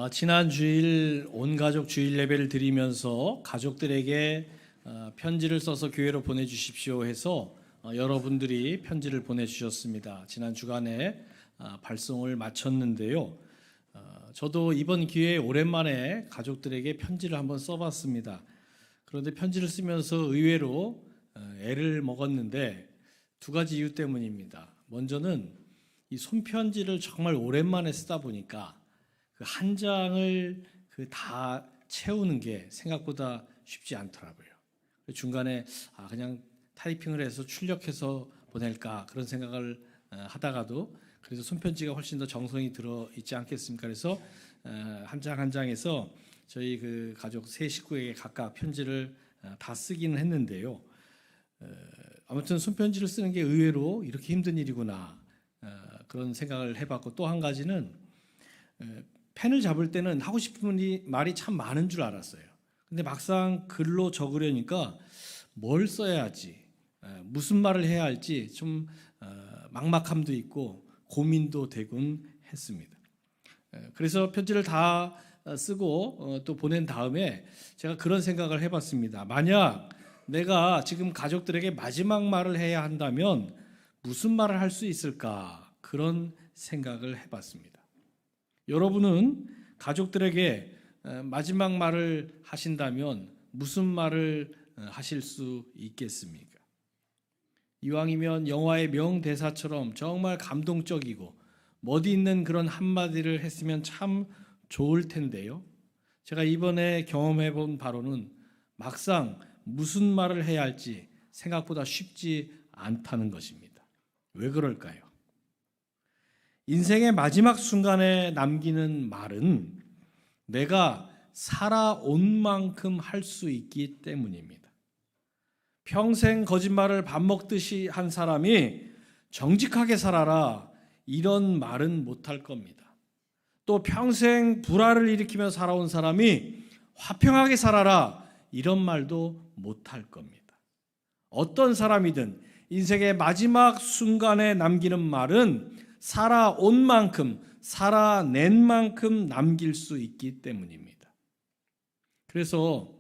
지난 주일 온가족 주일 예배를 드리면서 가족들에게 편지를 써서 교회로 보내주십시오 해서 여러분들이 편지를 보내주셨습니다. 지난 주간에 발송을 마쳤는데요. 저도 이번 기회에 오랜만에 가족들에게 편지를 한번 써봤습니다. 그런데 편지를 쓰면서 의외로 애를 먹었는데 두 가지 이유 때문입니다. 먼저는 이 손편지를 정말 오랜만에 쓰다 보니까 그 한 장을 다 채우는 게 생각보다 쉽지 않더라고요. 중간에 그냥 타이핑을 해서 출력해서 보낼까 그런 생각을 하다가도 그래서 손편지가 훨씬 더 정성이 들어 있지 않겠습니까? 그래서 한 장 한 장에서 저희 그 가족 세 식구에게 각각 편지를 다 쓰기는 했는데요. 아무튼 손편지를 쓰는 게 의외로 이렇게 힘든 일이구나 그런 생각을 해봤고, 또 한 가지는 펜을 잡을 때는 하고 싶은 말이 참 많은 줄 알았어요. 근데 막상 글로 적으려니까 뭘 써야지, 무슨 말을 해야 할지 좀 막막함도 있고 고민도 되곤 했습니다. 그래서 편지를 다 쓰고 또 보낸 다음에 제가 그런 생각을 해봤습니다. 만약 내가 지금 가족들에게 마지막 말을 해야 한다면 무슨 말을 할 수 있을까, 그런 생각을 해봤습니다. 여러분은 가족들에게 마지막 말을 하신다면 무슨 말을 하실 수 있겠습니까? 이왕이면 영화의 명대사처럼 정말 감동적이고 멋이 있는 그런 한마디를 했으면 참 좋을 텐데요. 제가 이번에 경험해 본 바로는 막상 무슨 말을 해야 할지 생각보다 쉽지 않다는 것입니다. 왜 그럴까요? 인생의 마지막 순간에 남기는 말은 내가 살아온 만큼 할 수 있기 때문입니다. 평생 거짓말을 밥 먹듯이 한 사람이 정직하게 살아라, 이런 말은 못할 겁니다. 또 평생 불화를 일으키며 살아온 사람이 화평하게 살아라, 이런 말도 못할 겁니다. 어떤 사람이든 인생의 마지막 순간에 남기는 말은 살아온 만큼, 살아낸 만큼 남길 수 있기 때문입니다. 그래서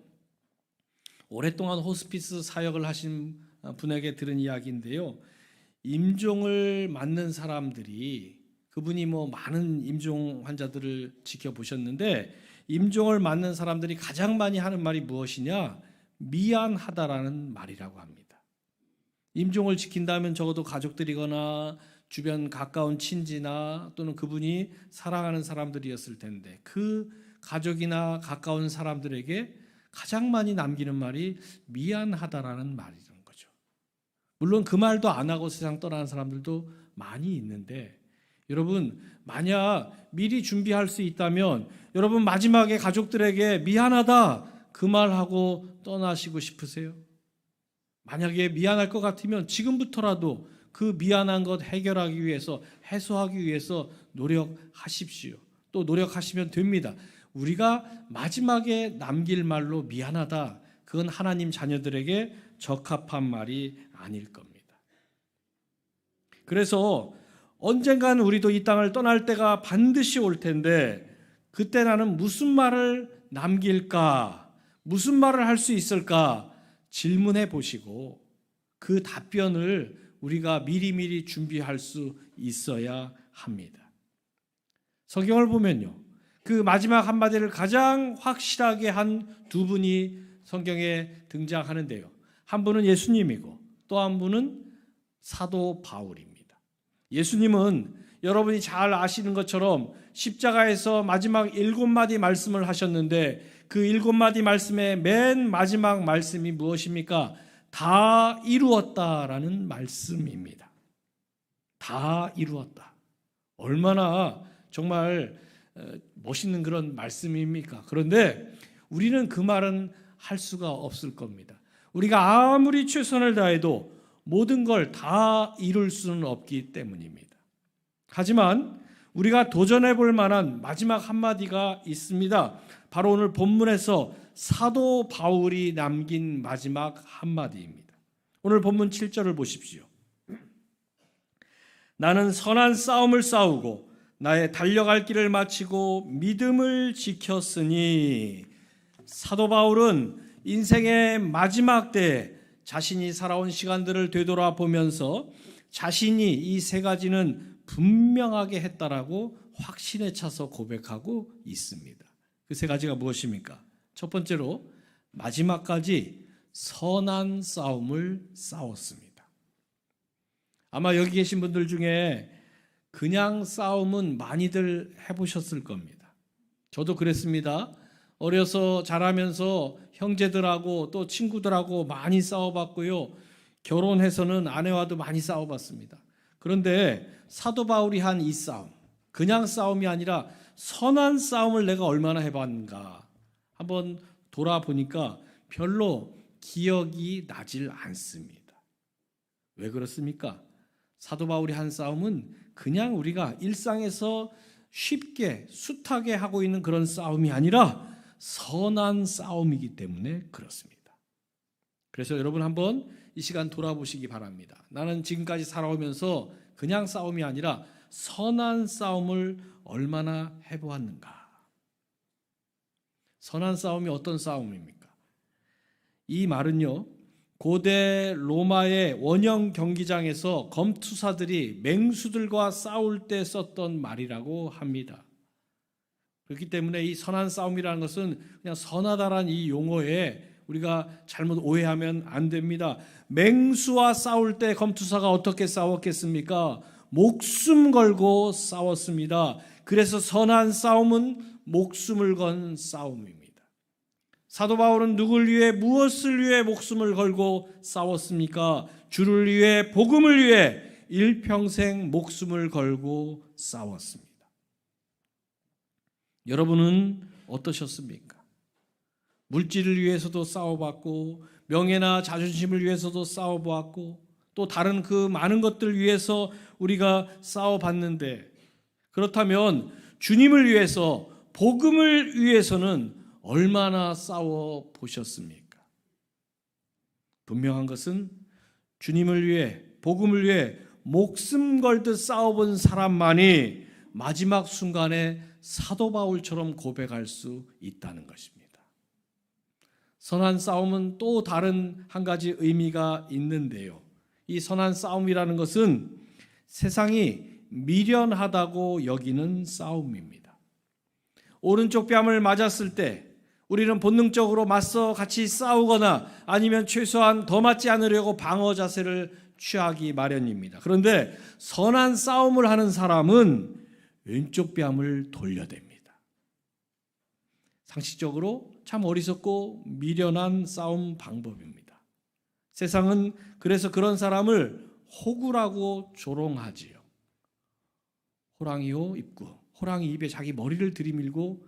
오랫동안 호스피스 사역을 하신 분에게 들은 이야기인데요. 임종을 맞는 사람들이, 그분이 많은 임종 환자들을 지켜보셨는데, 임종을 맞는 사람들이 가장 많이 하는 말이 무엇이냐? 미안하다라는 말이라고 합니다. 임종을 지킨다면 적어도 가족들이거나 주변 가까운 친지나 또는 그분이 사랑하는 사람들이었을 텐데, 그 가족이나 가까운 사람들에게 가장 많이 남기는 말이 미안하다라는 말이라는 거죠. 물론 그 말도 안 하고 세상 떠나는 사람들도 많이 있는데, 여러분 만약 미리 준비할 수 있다면 여러분 마지막에 가족들에게 미안하다 그 말하고 떠나시고 싶으세요? 만약에 미안할 것 같으면 지금부터라도 그 미안한 것 해결하기 위해서, 해소하기 위해서 노력하십시오. 또 노력하시면 됩니다. 우리가 마지막에 남길 말로 미안하다, 그건 하나님 자녀들에게 적합한 말이 아닐 겁니다. 그래서 언젠간 우리도 이 땅을 떠날 때가 반드시 올 텐데, 그때 나는 무슨 말을 남길까, 무슨 말을 할 수 있을까 질문해 보시고 그 답변을 우리가 미리미리 준비할 수 있어야 합니다. 성경을 보면요, 그 마지막 한마디를 가장 확실하게 한 두 분이 성경에 등장하는데요. 한 분은 예수님이고 또 한 분은 사도 바울입니다. 예수님은 여러분이 잘 아시는 것처럼 십자가에서 마지막 7마디 말씀을 하셨는데, 그 7마디 말씀의 맨 마지막 말씀이 무엇입니까? 다 이루었다라는 말씀입니다. 다 이루었다. 얼마나 정말 멋있는 그런 말씀입니까? 그런데 우리는 그 말은 할 수가 없을 겁니다. 우리가 아무리 최선을 다해도 모든 걸 다 이룰 수는 없기 때문입니다. 하지만 우리가 도전해 볼 만한 마지막 한마디가 있습니다. 바로 오늘 본문에서 사도 바울이 남긴 마지막 한마디입니다. 오늘 본문 7절을 보십시오. 나는 선한 싸움을 싸우고 나의 달려갈 길을 마치고 믿음을 지켰으니. 사도 바울은 인생의 마지막 때에 자신이 살아온 시간들을 되돌아보면서 자신이 이 세 가지는 분명하게 했다라고 확신에 차서 고백하고 있습니다. 그 세 가지가 무엇입니까? 첫 번째로 마지막까지 선한 싸움을 싸웠습니다. 아마 여기 계신 분들 중에 그냥 싸움은 많이들 해보셨을 겁니다. 저도 그랬습니다. 어려서 자라면서 형제들하고 또 친구들하고 많이 싸워봤고요. 결혼해서는 아내와도 많이 싸워봤습니다. 그런데 사도 바울이 한 이 싸움, 그냥 싸움이 아니라 선한 싸움을 내가 얼마나 해봤는가 한번 돌아보니까 별로 기억이 나질 않습니다. 왜 그렇습니까? 사도 바울이 한 싸움은 그냥 우리가 일상에서 쉽게 숱하게 하고 있는 그런 싸움이 아니라 선한 싸움이기 때문에 그렇습니다. 그래서 여러분 한번 이 시간 돌아보시기 바랍니다. 나는 지금까지 살아오면서 그냥 싸움이 아니라 선한 싸움을 얼마나 해보았는가. 선한 싸움이 어떤 싸움입니까? 이 말은요, 고대 로마의 원형 경기장에서 검투사들이 맹수들과 싸울 때 썼던 말이라고 합니다. 그렇기 때문에 이 선한 싸움이라는 것은 그냥 선하다란 이 용어에 우리가 잘못 오해하면 안 됩니다. 맹수와 싸울 때 검투사가 어떻게 싸웠겠습니까? 목숨 걸고 싸웠습니다. 그래서 선한 싸움은 목숨을 건 싸움입니다. 사도 바울은 누굴 위해 무엇을 위해 목숨을 걸고 싸웠습니까? 주를 위해 복음을 위해 일평생 목숨을 걸고 싸웠습니다. 여러분은 어떠셨습니까? 물질을 위해서도 싸워봤고 명예나 자존심을 위해서도 싸워보았고 또 다른 그 많은 것들 위해서 우리가 싸워봤는데 그렇다면 주님을 위해서 복음을 위해서는 얼마나 싸워보셨습니까? 분명한 것은 주님을 위해 복음을 위해 목숨 걸듯 싸워본 사람만이 마지막 순간에 사도 바울처럼 고백할 수 있다는 것입니다. 선한 싸움은 또 다른 한 가지 의미가 있는데요. 이 선한 싸움이라는 것은 세상이 미련하다고 여기는 싸움입니다. 오른쪽 뺨을 맞았을 때 우리는 본능적으로 맞서 같이 싸우거나 아니면 최소한 더 맞지 않으려고 방어 자세를 취하기 마련입니다. 그런데 선한 싸움을 하는 사람은 왼쪽 뺨을 돌려댑니다. 상식적으로 참 어리석고 미련한 싸움 방법입니다. 세상은 그래서 그런 사람을 호구라고 조롱하지요. 호랑이요 입구, 호랑이 입에 자기 머리를 들이밀고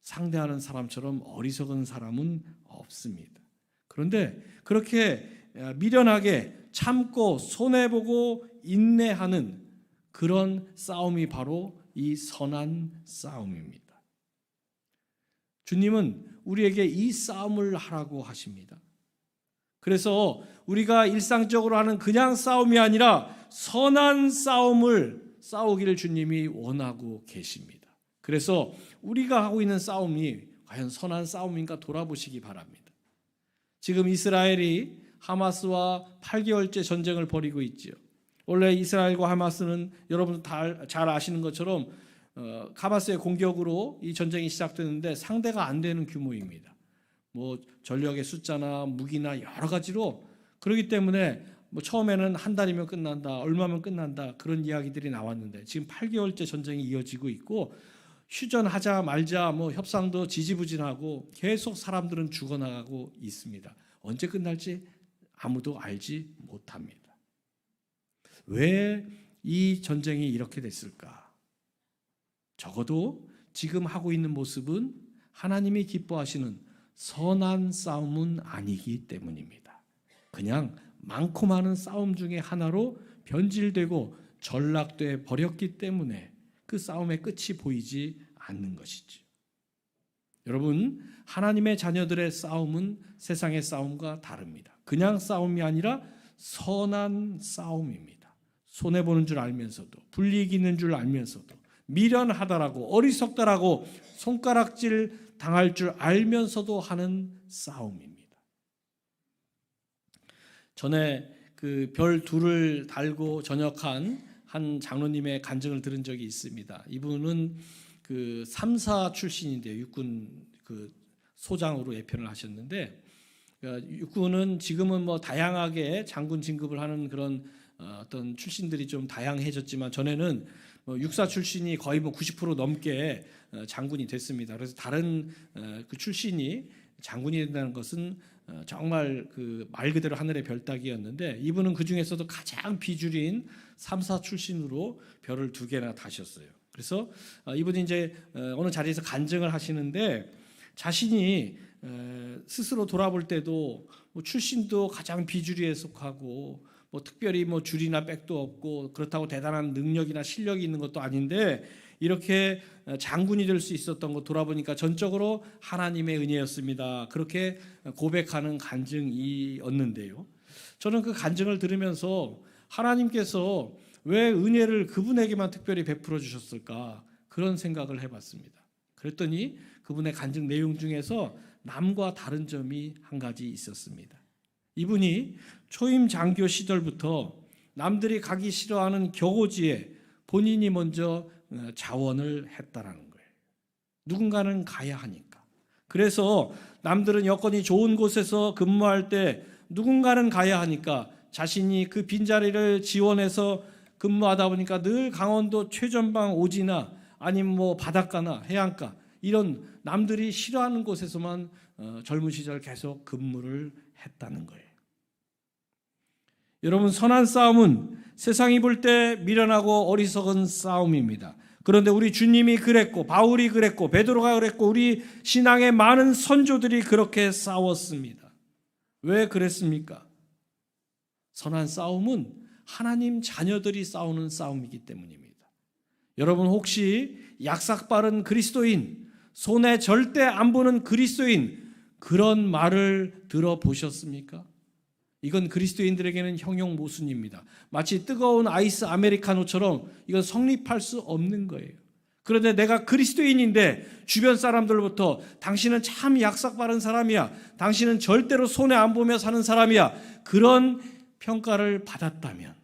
상대하는 사람처럼 어리석은 사람은 없습니다. 그런데 그렇게 미련하게 참고 손해보고 인내하는 그런 싸움이 바로 이 선한 싸움입니다. 주님은 우리에게 이 싸움을 하라고 하십니다. 그래서 우리가 일상적으로 하는 그냥 싸움이 아니라 선한 싸움을 싸우기를 주님이 원하고 계십니다. 그래서 우리가 하고 있는 싸움이 과연 선한 싸움인가 돌아보시기 바랍니다. 지금 이스라엘이 하마스와 8개월째 전쟁을 벌이고 있죠. 원래 이스라엘과 하마스는 여러분 다 잘 아시는 것처럼 하마스의 공격으로 이 전쟁이 시작되는데 상대가 안 되는 규모입니다. 뭐 전력의 숫자나 무기나 여러 가지로 그렇기 때문에 뭐 처음에는 한 달이면 끝난다, 얼마면 끝난다 그런 이야기들이 나왔는데 지금 8개월째 전쟁이 이어지고 있고 휴전하자 말자 뭐 협상도 지지부진하고 계속 사람들은 죽어나가고 있습니다. 언제 끝날지 아무도 알지 못합니다. 왜 이 전쟁이 이렇게 됐을까? 적어도 지금 하고 있는 모습은 하나님이 기뻐하시는 선한 싸움은 아니기 때문입니다. 그냥 많고 많은 싸움 중에 하나로 변질되고 전락돼 버렸기 때문에 그 싸움의 끝이 보이지 않는 것이죠. 여러분, 하나님의 자녀들의 싸움은 세상의 싸움과 다릅니다. 그냥 싸움이 아니라 선한 싸움입니다. 손해보는 줄 알면서도, 불이익 있는 줄 알면서도, 미련하다라고 어리석다라고 손가락질 당할 줄 알면서도 하는 싸움입니다. 전에 그 별 둘을 달고 전역한 한 장로님의 간증을 들은 적이 있습니다. 이분은 그 3사 출신인데요. 육군 그 소장으로 예편을 하셨는데, 육군은 지금은 뭐 다양하게 장군 진급을 하는 그런 어떤 출신들이 좀 다양해졌지만, 전에는 뭐 육사 출신이 거의 뭐 90% 넘게 장군이 됐습니다. 그래서 다른 그 출신이 장군이 된다는 것은 정말 그 말 그대로 하늘의 별 따기였는데, 이분은 그 중에서도 가장 비주류인 3사 출신으로 별을 2개나 다셨어요. 그래서 이분이 이제 어느 자리에서 간증을 하시는데, 자신이 스스로 돌아볼 때도 뭐 출신도 가장 비주류에 속하고 뭐 특별히 뭐 줄이나 백도 없고 그렇다고 대단한 능력이나 실력이 있는 것도 아닌데, 이렇게 장군이 될 수 있었던 거 돌아보니까 전적으로 하나님의 은혜였습니다. 그렇게 고백하는 간증이었는데요. 저는 그 간증을 들으면서 하나님께서 왜 은혜를 그분에게만 특별히 베풀어 주셨을까, 그런 생각을 해봤습니다. 그랬더니 그분의 간증 내용 중에서 남과 다른 점이 한 가지 있었습니다. 이분이 초임 장교 시절부터 남들이 가기 싫어하는 격오지에 본인이 먼저 자원을 했다라는 거예요. 누군가는 가야 하니까. 그래서 남들은 여건이 좋은 곳에서 근무할 때 누군가는 가야 하니까 자신이 그 빈자리를 지원해서 근무하다 보니까 늘 강원도 최전방 오지나 아니면 뭐 바닷가나 해안가 이런 남들이 싫어하는 곳에서만 젊은 시절 계속 근무를 했다는 거예요. 여러분, 선한 싸움은 세상이 볼 때 미련하고 어리석은 싸움입니다. 그런데 우리 주님이 그랬고, 바울이 그랬고, 베드로가 그랬고, 우리 신앙의 많은 선조들이 그렇게 싸웠습니다. 왜 그랬습니까? 선한 싸움은 하나님 자녀들이 싸우는 싸움이기 때문입니다. 여러분, 혹시 약삭빠른 그리스도인, 손에 절대 안 보는 그리스도인, 그런 말을 들어보셨습니까? 이건 그리스도인들에게는 형용 모순입니다. 마치 뜨거운 아이스 아메리카노처럼 이건 성립할 수 없는 거예요. 그런데 내가 그리스도인인데 주변 사람들로부터 당신은 참 약삭빠른 사람이야, 당신은 절대로 손에 안 보며 사는 사람이야, 그런 평가를 받았다면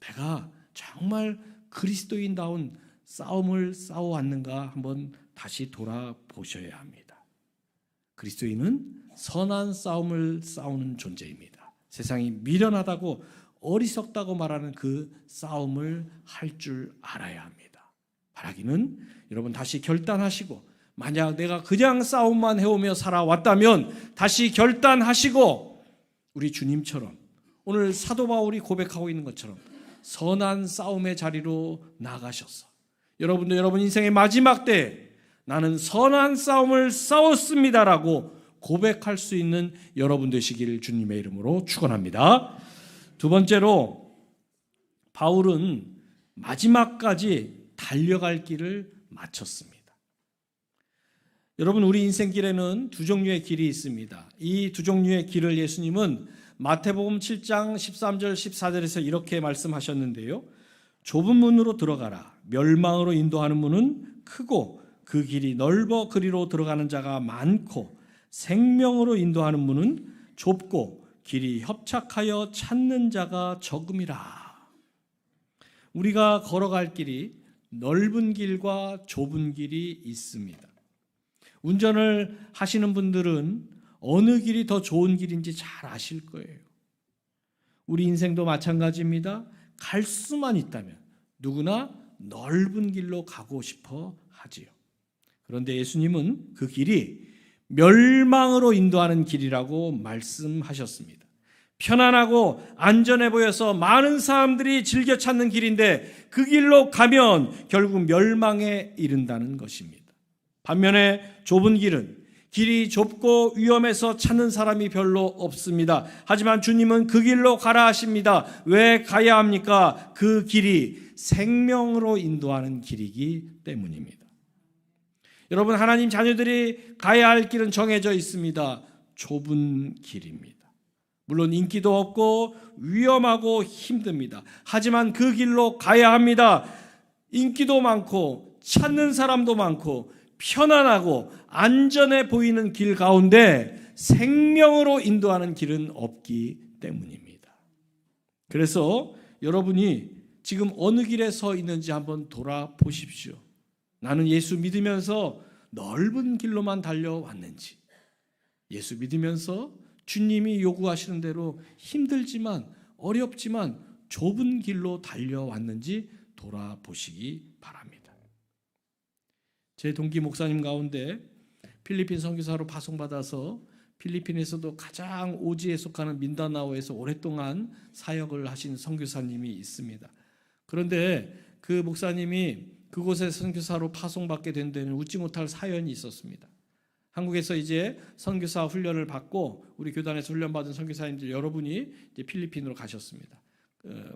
내가 정말 그리스도인다운 싸움을 싸워왔는가 한번 다시 돌아보셔야 합니다. 그리스도인은 선한 싸움을 싸우는 존재입니다. 세상이 미련하다고 어리석다고 말하는 그 싸움을 할 줄 알아야 합니다. 바라기는 여러분 다시 결단하시고, 만약 내가 그냥 싸움만 해오며 살아왔다면 다시 결단하시고 우리 주님처럼 오늘 사도 바울이 고백하고 있는 것처럼 선한 싸움의 자리로 나가셔서 여러분도 여러분 인생의 마지막 때에 나는 선한 싸움을 싸웠습니다라고 고백할 수 있는 여러분 되시길 주님의 이름으로 축원합니다. 두 번째로, 바울은 마지막까지 달려갈 길을 마쳤습니다. 여러분, 우리 인생길에는 두 종류의 길이 있습니다. 이 두 종류의 길을 예수님은 마태복음 7장 13절 14절에서 이렇게 말씀하셨는데요. 좁은 문으로 들어가라. 멸망으로 인도하는 문은 크고 그 길이 넓어 그리로 들어가는 자가 많고, 생명으로 인도하는 문은 좁고 길이 협착하여 찾는 자가 적음이라. 우리가 걸어갈 길이 넓은 길과 좁은 길이 있습니다. 운전을 하시는 분들은 어느 길이 더 좋은 길인지 잘 아실 거예요. 우리 인생도 마찬가지입니다. 갈 수만 있다면 누구나 넓은 길로 가고 싶어 하지요. 그런데 예수님은 그 길이 멸망으로 인도하는 길이라고 말씀하셨습니다. 편안하고 안전해 보여서 많은 사람들이 즐겨 찾는 길인데 그 길로 가면 결국 멸망에 이른다는 것입니다. 반면에 좁은 길이 좁고 위험해서 찾는 사람이 별로 없습니다. 하지만 주님은 그 길로 가라 하십니다. 왜 가야 합니까? 그 길이 생명으로 인도하는 길이기 때문입니다. 여러분, 하나님 자녀들이 가야 할 길은 정해져 있습니다. 좁은 길입니다. 물론 인기도 없고 위험하고 힘듭니다. 하지만 그 길로 가야 합니다. 인기도 많고 찾는 사람도 많고 편안하고 안전해 보이는 길 가운데 생명으로 인도하는 길은 없기 때문입니다. 그래서 여러분이 지금 어느 길에 서 있는지 한번 돌아보십시오. 나는 예수 믿으면서 넓은 길로만 달려왔는지, 예수 믿으면서 주님이 요구하시는 대로 힘들지만 어렵지만 좁은 길로 달려왔는지 돌아보시기 바랍니다. 제 동기 목사님 가운데 필리핀 선교사로 파송받아서 필리핀에서도 가장 오지에 속하는 민다나오에서 오랫동안 사역을 하신 선교사님이 있습니다. 그런데 그 목사님이 그곳에 선교사로 파송받게 된 데는 웃지 못할 사연이 있었습니다. 한국에서 이제 선교사 훈련을 받고 우리 교단에서 훈련받은 선교사님들 여러분이 이제 필리핀으로 가셨습니다.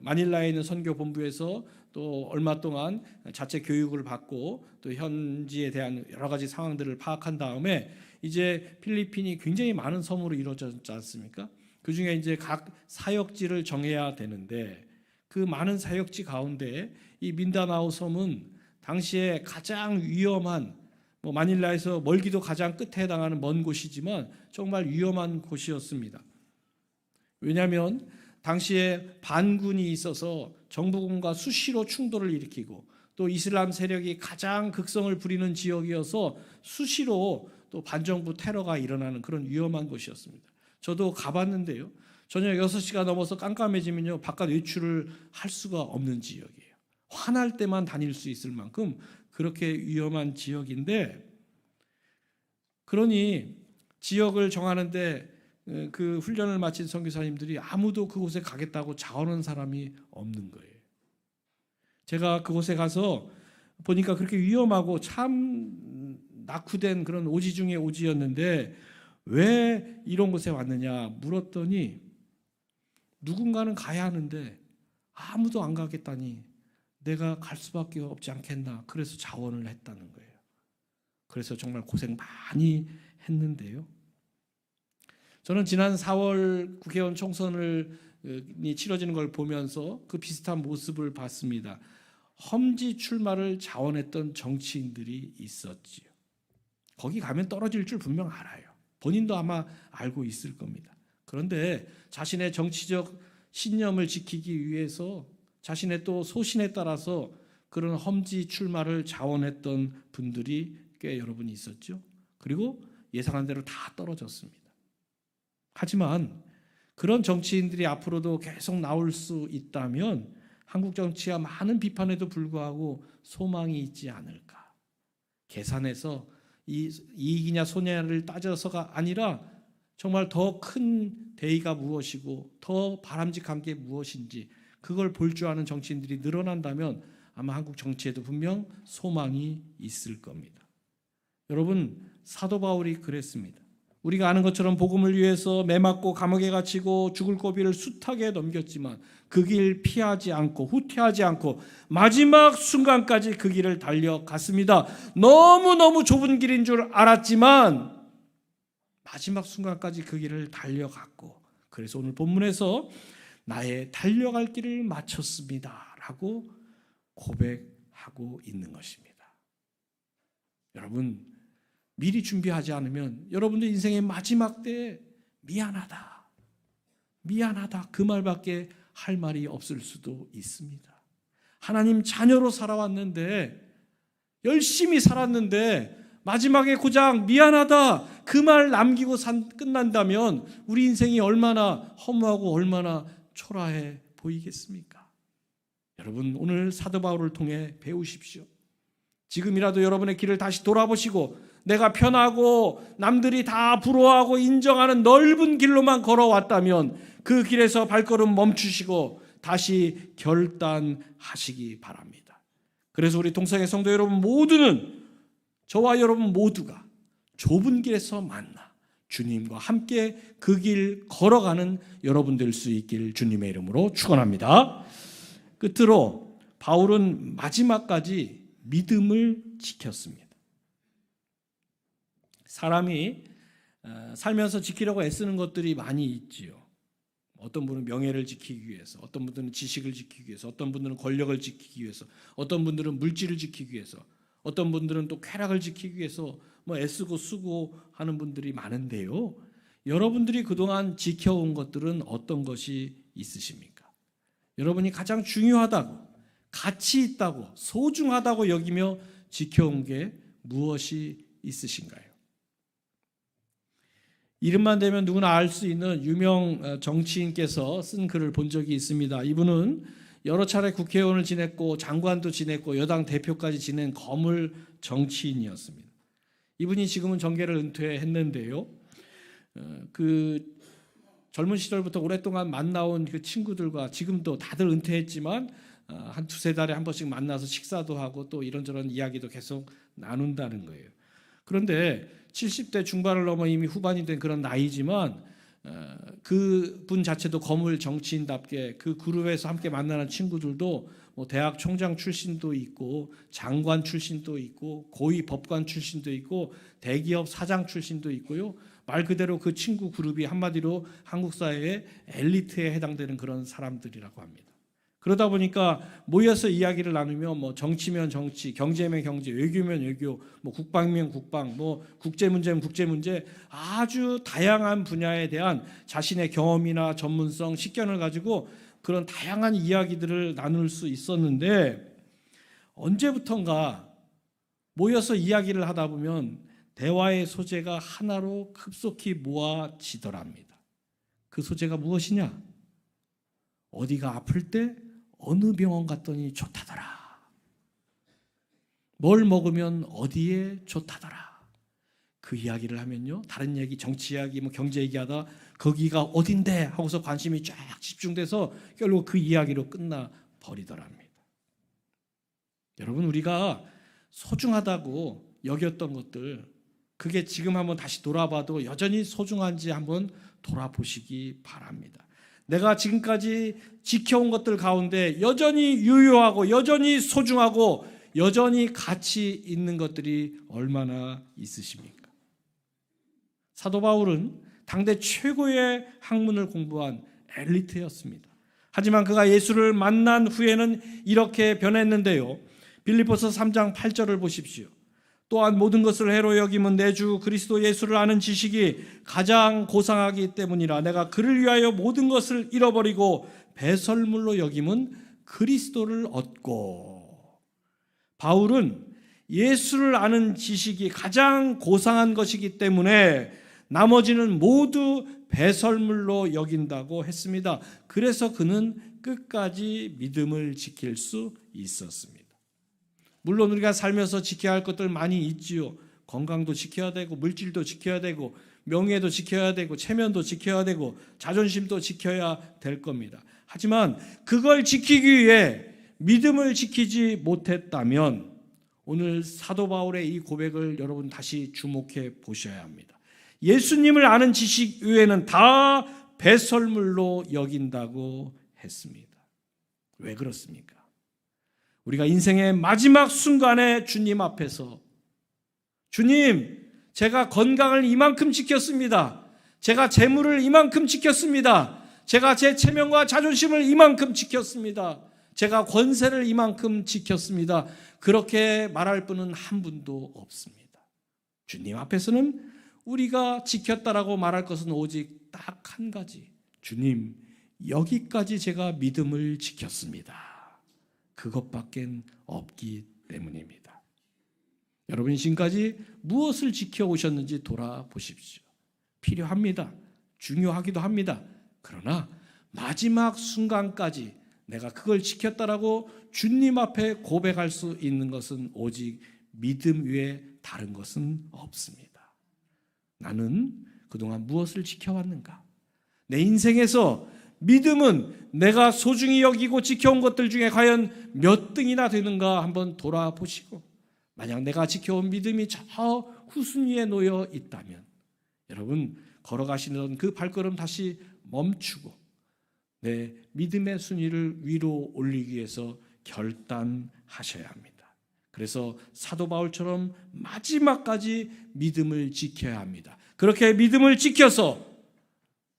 마닐라에 있는 선교본부에서 또 얼마 동안 자체 교육을 받고 또 현지에 대한 여러 가지 상황들을 파악한 다음에 이제 필리핀이 굉장히 많은 섬으로 이루어졌지 않습니까? 그중에 이제 각 사역지를 정해야 되는데 그 많은 사역지 가운데 이 민다나오 섬은 당시에 가장 위험한, 마닐라에서 멀기도 가장 끝에 해당하는 먼 곳이지만 정말 위험한 곳이었습니다. 왜냐하면 당시에 반군이 있어서 정부군과 수시로 충돌을 일으키고 또 이슬람 세력이 가장 극성을 부리는 지역이어서 수시로 또 반정부 테러가 일어나는 그런 위험한 곳이었습니다. 저도 가봤는데요. 저녁 6시가 넘어서 깜깜해지면요, 바깥 외출을 할 수가 없는 지역이에요. 화날 때만 다닐 수 있을 만큼 그렇게 위험한 지역인데, 그러니 지역을 정하는데 그 훈련을 마친 선교사님들이 아무도 그곳에 가겠다고 자원한 사람이 없는 거예요. 제가 그곳에 가서 보니까 그렇게 위험하고 참 낙후된 그런 오지 중에 오지였는데 왜 이런 곳에 왔느냐 물었더니 누군가는 가야 하는데 아무도 안 가겠다니 내가 갈 수밖에 없지 않겠나, 그래서 자원을 했다는 거예요. 그래서 정말 고생 많이 했는데요. 저는 지난 4월 국회의원 총선이 치러지는 걸 보면서 그 비슷한 모습을 봤습니다. 험지 출마를 자원했던 정치인들이 있었지요. 거기 가면 떨어질 줄 분명 알아요. 본인도 아마 알고 있을 겁니다. 그런데 자신의 정치적 신념을 지키기 위해서 자신의 또 소신에 따라서 그런 험지 출마를 자원했던 분들이 꽤 여러분이 있었죠. 그리고 예상한 대로 다 떨어졌습니다. 하지만 그런 정치인들이 앞으로도 계속 나올 수 있다면 한국 정치가 많은 비판에도 불구하고 소망이 있지 않을까. 계산해서 이익이냐 손해냐를 따져서가 아니라 정말 더 큰 대의가 무엇이고 더 바람직한 게 무엇인지 그걸 볼 줄 아는 정치인들이 늘어난다면 아마 한국 정치에도 분명 소망이 있을 겁니다. 여러분, 사도 바울이 그랬습니다. 우리가 아는 것처럼 복음을 위해서 매맞고 감옥에 갇히고 죽을 고비를 숱하게 넘겼지만 그 길 피하지 않고 후퇴하지 않고 마지막 순간까지 그 길을 달려갔습니다. 너무너무 좁은 길인 줄 알았지만 마지막 순간까지 그 길을 달려갔고, 그래서 오늘 본문에서 나의 달려갈 길을 마쳤습니다 라고 고백하고 있는 것입니다. 여러분, 미리 준비하지 않으면 여러분들 인생의 마지막 때에 미안하다 그 말밖에 할 말이 없을 수도 있습니다. 하나님 자녀로 살아왔는데, 열심히 살았는데 마지막에 고작 미안하다 그 말 남기고 끝난다면 우리 인생이 얼마나 허무하고 얼마나 초라해 보이겠습니까? 여러분, 오늘 사도 바울을 통해 배우십시오. 지금이라도 여러분의 길을 다시 돌아보시고 내가 편하고 남들이 다 부러워하고 인정하는 넓은 길로만 걸어왔다면 그 길에서 발걸음 멈추시고 다시 결단하시기 바랍니다. 그래서 우리 동성애 성도 여러분 모두는, 저와 여러분 모두가 좁은 길에서 만나 주님과 함께 그 길 걸어가는 여러분 될 수 있길 주님의 이름으로 축원합니다. 끝으로 바울은 마지막까지 믿음을 지켰습니다. 사람이 살면서 지키려고 애쓰는 것들이 많이 있지요. 어떤 분은 명예를 지키기 위해서, 어떤 분들은 지식을 지키기 위해서, 어떤 분들은 권력을 지키기 위해서, 어떤 분들은 물질을 지키기 위해서, 어떤 분들은 또 쾌락을 지키기 위해서 애쓰고 쓰고 하는 분들이 많은데요. 여러분들이 그동안 지켜온 것들은 어떤 것이 있으십니까? 여러분이 가장 중요하다고, 가치 있다고, 소중하다고 여기며 지켜온 게 무엇이 있으신가요? 이름만 대면 누구나 알 수 있는 유명 정치인께서 쓴 글을 본 적이 있습니다. 이분은 여러 차례 국회의원을 지냈고 장관도 지냈고 여당 대표까지 지낸 거물 정치인이었습니다. 이분이 지금은 정계를 은퇴했는데요. 그 젊은 시절부터 오랫동안 만나온 그 친구들과 지금도 다들 은퇴했지만 한 두세 달에 한 번씩 만나서 식사도 하고 또 이런저런 이야기도 계속 나눈다는 거예요. 그런데 70대 중반을 넘어 이미 후반이 된 그런 나이지만 그분 자체도 거물 정치인답게 그 그룹에서 함께 만나는 친구들도 대학 총장 출신도 있고 장관 출신도 있고 고위 법관 출신도 있고 대기업 사장 출신도 있고요. 말 그대로 그 친구 그룹이 한마디로 한국 사회의 엘리트에 해당되는 그런 사람들이라고 합니다. 그러다 보니까 모여서 이야기를 나누며 정치면 정치, 경제면 경제, 외교면 외교, 국방면 국방, 국제 문제면 국제 문제, 아주 다양한 분야에 대한 자신의 경험이나 전문성, 식견을 가지고 그런 다양한 이야기들을 나눌 수 있었는데 언제부턴가 모여서 이야기를 하다 보면 대화의 소재가 하나로 급속히 모아지더랍니다. 그 소재가 무엇이냐? 어디가 아플 때 어느 병원 갔더니 좋다더라. 뭘 먹으면 어디에 좋다더라. 그 이야기를 하면요, 다른 얘기, 정치 이야기, 경제 얘기하다 거기가 어딘데 하고서 관심이 쫙 집중돼서 결국 그 이야기로 끝나 버리더랍니다. 여러분, 우리가 소중하다고 여겼던 것들, 그게 지금 한번 다시 돌아봐도 여전히 소중한지 한번 돌아보시기 바랍니다. 내가 지금까지 지켜온 것들 가운데 여전히 유효하고 여전히 소중하고 여전히 가치 있는 것들이 얼마나 있으십니까? 사도 바울은 당대 최고의 학문을 공부한 엘리트였습니다. 하지만 그가 예수를 만난 후에는 이렇게 변했는데요. 빌립보서 3장 8절을 보십시오. 또한 모든 것을 해로 여김은 내 주 그리스도 예수를 아는 지식이 가장 고상하기 때문이라. 내가 그를 위하여 모든 것을 잃어버리고 배설물로 여김은 그리스도를 얻고. 바울은 예수를 아는 지식이 가장 고상한 것이기 때문에 나머지는 모두 배설물로 여긴다고 했습니다. 그래서 그는 끝까지 믿음을 지킬 수 있었습니다. 물론 우리가 살면서 지켜야 할 것들 많이 있지요. 건강도 지켜야 되고 물질도 지켜야 되고 명예도 지켜야 되고 체면도 지켜야 되고 자존심도 지켜야 될 겁니다. 하지만 그걸 지키기 위해 믿음을 지키지 못했다면 오늘 사도 바울의 이 고백을 여러분 다시 주목해 보셔야 합니다. 예수님을 아는 지식 외에는 다 배설물로 여긴다고 했습니다. 왜 그렇습니까? 우리가 인생의 마지막 순간에 주님 앞에서 주님, 제가 건강을 이만큼 지켰습니다. 제가 재물을 이만큼 지켰습니다. 제가 제 체면과 자존심을 이만큼 지켰습니다. 제가 권세를 이만큼 지켰습니다. 그렇게 말할 분은 한 분도 없습니다. 주님 앞에서는 우리가 지켰다라고 말할 것은 오직 딱 한 가지. 주님, 여기까지 제가 믿음을 지켰습니다. 그것밖엔 없기 때문입니다. 여러분이 지금까지 무엇을 지켜오셨는지 돌아보십시오. 필요합니다. 중요하기도 합니다. 그러나 마지막 순간까지 내가 그걸 지켰다라고 주님 앞에 고백할 수 있는 것은 오직 믿음 외에 다른 것은 없습니다. 나는 그동안 무엇을 지켜왔는가? 내 인생에서 믿음은 내가 소중히 여기고 지켜온 것들 중에 과연 몇 등이나 되는가 한번 돌아보시고, 만약 내가 지켜온 믿음이 저 후순위에 놓여 있다면 여러분 걸어가시는 그 발걸음 다시 멈추고 내 믿음의 순위를 위로 올리기 위해서 결단하셔야 합니다. 그래서 사도 바울처럼 마지막까지 믿음을 지켜야 합니다. 그렇게 믿음을 지켜서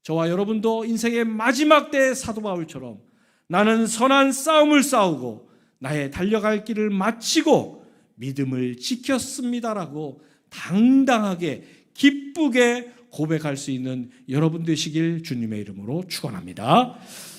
저와 여러분도 인생의 마지막 때의 사도 바울처럼 나는 선한 싸움을 싸우고 나의 달려갈 길을 마치고 믿음을 지켰습니다라고 당당하게 기쁘게 고백할 수 있는 여러분 되시길 주님의 이름으로 축원합니다.